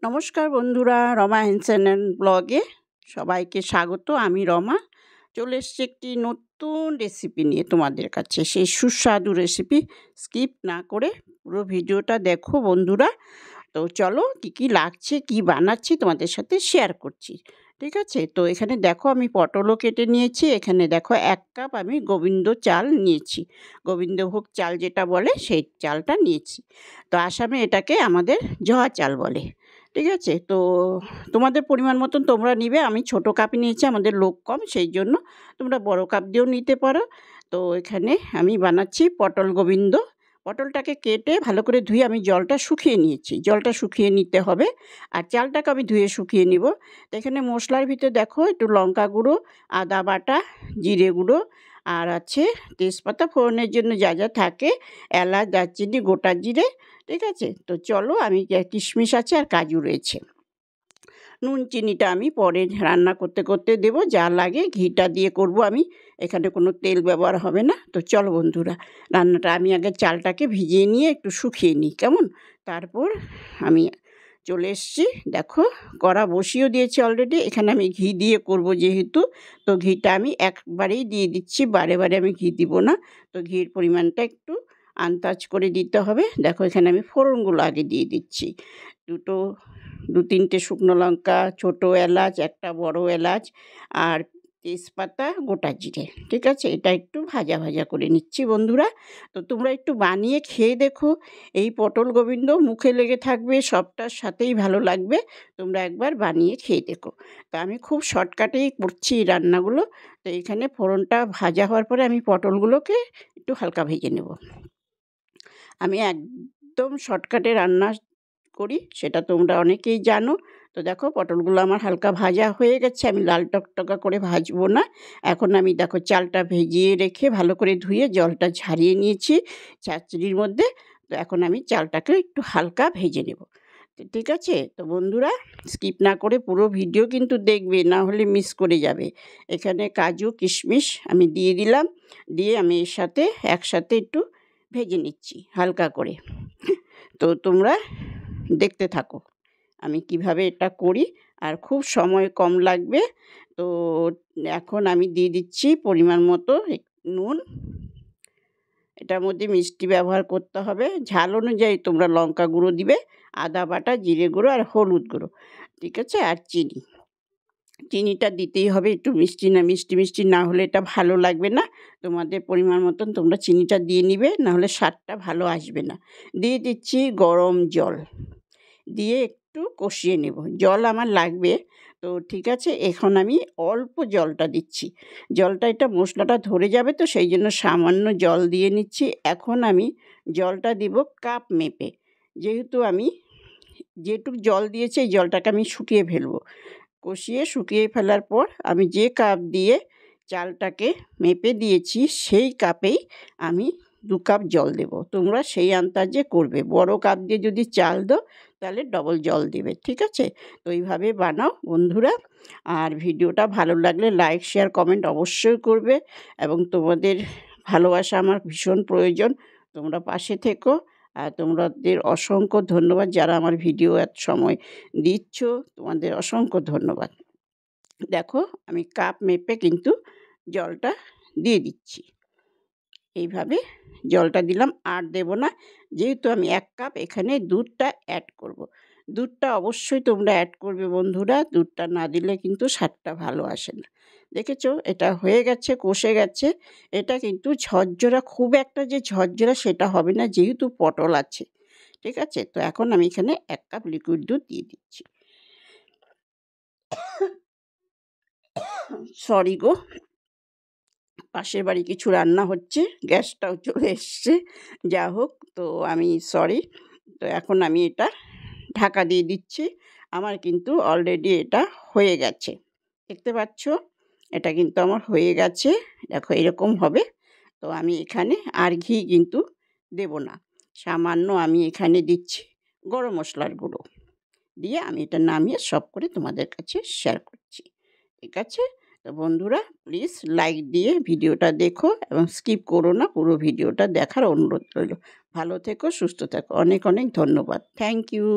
নমস্কার বন্ধুরা, রমা হেন্সেন অ্যান্ড ব্লগে সবাইকে স্বাগত। আমি রমা চলে এসেছি একটি নতুন রেসিপি নিয়ে তোমাদের কাছে। সেই সুস্বাদু রেসিপি স্কিপ না করে পুরো ভিডিওটা দেখো বন্ধুরা। তো চলো কী কী লাগছে, কী বানাচ্ছি তোমাদের সাথে শেয়ার করছি। ঠিক আছে, তো এখানে দেখো আমি পটলও কেটে নিয়েছি। এখানে দেখো 1 কাপ আমি গোবিন্দ চাল নিয়েছি, গোবিন্দভোগ চাল যেটা বলে সেই চালটা নিয়েছি। তো আসামে এটাকে আমাদের জহা চাল বলে। ঠিক আছে, তো তোমাদের পরিমাণ মতন তোমরা নিবে। আমি ছোটো কাপই নিয়েছি, আমাদের লোক কম, সেই জন্য তোমরা বড় কাপ দিয়েও নিতে পারো। তো এখানে আমি বানাচ্ছি পটল গোবিন্দ। পটলটাকে কেটে ভালো করে ধুয়ে আমি জলটা শুকিয়ে নিয়েছি, জলটা শুকিয়ে নিতে হবে। আর চালটাকে আমি ধুয়ে শুকিয়ে নিব। তো এখানে মশলার ভিতরে দেখো একটু লঙ্কা গুঁড়ো, আদা বাটা, জিরে গুঁড়ো, আর আছে তেজপাতা ফোড়নের জন্য যা যা থাকে, এলাচ, দারচিনি, গোটা জিরে। ঠিক আছে, তো চলো আমি কিশমিশ আছে আর কাজু রয়েছে। নুন চিনিটা আমি পরে রান্না করতে করতে দেবো, যা লাগে ঘিটা দিয়ে করব আমি, এখানে কোনো তেল ব্যবহার হবে না। তো চলো বন্ধুরা, রান্নাটা আমি আগে চালটাকে ভিজিয়ে নিয়ে একটু শুকিয়ে নিই, কেমন। তারপর আমি চলে এসেছি, দেখো কড়া বসিয়েও দিয়েছি অলরেডি। এখানে আমি ঘি দিয়ে করব যেহেতু, তো ঘিটা আমি একবারেই দিয়ে দিচ্ছি, বারে বারে আমি ঘি দিব না। তো ঘির পরিমাণটা একটু আন্দাজ করে দিতে হবে। দেখো এখানে আমি ফোড়নগুলো আগে দিয়ে দিচ্ছি। দু তিনটে শুকনো লঙ্কা, ছোটো এলাচ, একটা বড় এলাচ, আর তেজপাতা, গোটা জিরে। ঠিক আছে, এটা একটু ভাজা ভাজা করে নিচ্ছি বন্ধুরা। তো তোমরা একটু বানিয়ে খেয়ে দেখো, এই পটল গোবিন্দ মুখে লেগে থাকবে, সবটার সাথেই ভালো লাগবে। তোমরা একবার বানিয়ে খেয়ে দেখো। তো আমি খুব শর্টকাটেই করছি এই রান্নাগুলো। তো এখানে ফোড়নটা ভাজা হওয়ার পরে আমি পটলগুলোকে একটু হালকা ভেজে নেব। আমি একদম শর্টকাটে রান্না করি, সেটা তোমরা অনেকেই জানো। তো দেখো পটলগুলো আমার হালকা ভাজা হয়ে গেছে, আমি লাল টকটকা করে ভাজবো না। এখন আমি দেখো চালটা ভেজিয়ে রেখে ভালো করে ধুয়ে জলটা ঝারিয়ে নিয়েছি ছাঁচড়ির মধ্যে। তো এখন আমি চালটাকে একটু হালকা ভেজে নেব। তো ঠিক আছে, তো বন্ধুরা স্কিপ না করে পুরো ভিডিও কিন্তু দেখবে, না হলে মিস করে যাবে। এখানে কাজু কিশমিশ আমি দিয়ে দিলাম, দিয়ে আমি এর সাথে একসাথে একটু ভেজে নিচ্ছি হালকা করে। তো তোমরা দেখতে থাকো আমি কিভাবে এটা করি, আর খুব সময় কম লাগবে। তো এখন আমি দিয়ে দিচ্ছি পরিমাণ মতো নুন। এটার মধ্যে মিষ্টি ব্যবহার করতে হবে, ঝাল অনুযায়ী তোমরা লঙ্কা গুঁড়ো দিবে, আদা বাটা, জিরে গুঁড়ো আর হলুদ গুঁড়ো। ঠিক আছে, আর চিনিটা দিতেই হবে, একটু মিষ্টি না হলে এটা ভালো লাগবে না। তোমাদের পরিমাণ মতন তোমরা চিনিটা দিয়ে নিবে, না হলে স্বাদটা ভালো আসবে না। দিয়ে দিচ্ছি গরম জল, দিয়ে একটু কষিয়ে নেব। জল আমার লাগবে। তো ঠিক আছে, এখন আমি অল্প জলটা দিচ্ছি। জলটা এটা মশলাটা ধরে যাবে, তো সেই জন্য সামান্য জল দিয়ে নিচ্ছি। এখন আমি জলটা দিব কাপ মেপে, যেহেতু আমি যেটুকু জল দিয়েছি এই জলটাকে আমি শুকিয়ে ফেলবো। শুকিয়ে ফেলার পর আমি যে কাপ দিয়ে চালটাকে মেপে দিয়েছি সেই কাপেই আমি 2 কাপ জল দেব। তোমরা সেই আন্দাজে করবে। বড় কাপ দিয়ে যদি চাল দাও তাহলে ডবল জল দেবে। ঠিক আছে, তো এইভাবে বানাও বন্ধুরা। আর ভিডিওটা ভালো লাগলে লাইক, শেয়ার, কমেন্ট অবশ্যই করবে, এবং তোমাদের ভালোবাসা আমার ভীষণ প্রয়োজন। তোমরা পাশে থেকো। আর তোমাদের অসংখ্য ধন্যবাদ যারা আমার ভিডিও এত সময় দিচ্ছ, তোমাদের অসংখ্য ধন্যবাদ। দেখো আমি কাপ মেপে কিন্তু জলটা দিয়ে দিচ্ছি। এইভাবে জলটা দিলাম, আর দেব না, যেহেতু আমি 1 কাপ এখানে দুধটা অ্যাড করব। দুধটা অবশ্যই তোমরা অ্যাড করবে বন্ধুরা, দুধটা না দিলে কিন্তু স্বাদটা ভালো আসে না। দেখেছো এটা হয়ে গেছে, কষে গেছে। এটা কিন্তু ঝরঝরা, খুব একটা যে ঝরঝরা সেটা হবে না, যেহেতু পটল আছে। ঠিক আছে, তো এখন আমি এখানে 1 কাপ লিকুইড দুধ দিয়ে দিচ্ছি। সরি গো, পাশের বাড়ি কিছু রান্না হচ্ছে, গ্যাসটাও চলে এসছে। যা হোক, তো আমি সরি। তো এখন আমি এটা ঢাকা দিয়ে দিচ্ছি। আমার কিন্তু অলরেডি এটা হয়ে গেছে, দেখতে পাচ্ছ, এটা কিন্তু আমার হয়ে গেছে। দেখো এরকম হবে। তো আমি এখানে আর ঘি কিন্তু দেব না, সামান্য আমি এখানে দিচ্ছি গরম মশলার গুঁড়ো, দিয়ে আমি এটা নামিয়ে সব করে তোমাদের কাছে শেয়ার করছি। ঠিক আছে, তো বন্ধুরা প্লিজ লাইক দিয়ে ভিডিওটা দেখো এবং স্কিপ করো না, পুরো ভিডিওটা দেখার অনুরোধ রইল। ভালো থেকো, সুস্থ থেকো, অনেক অনেক ধন্যবাদ। Thank you.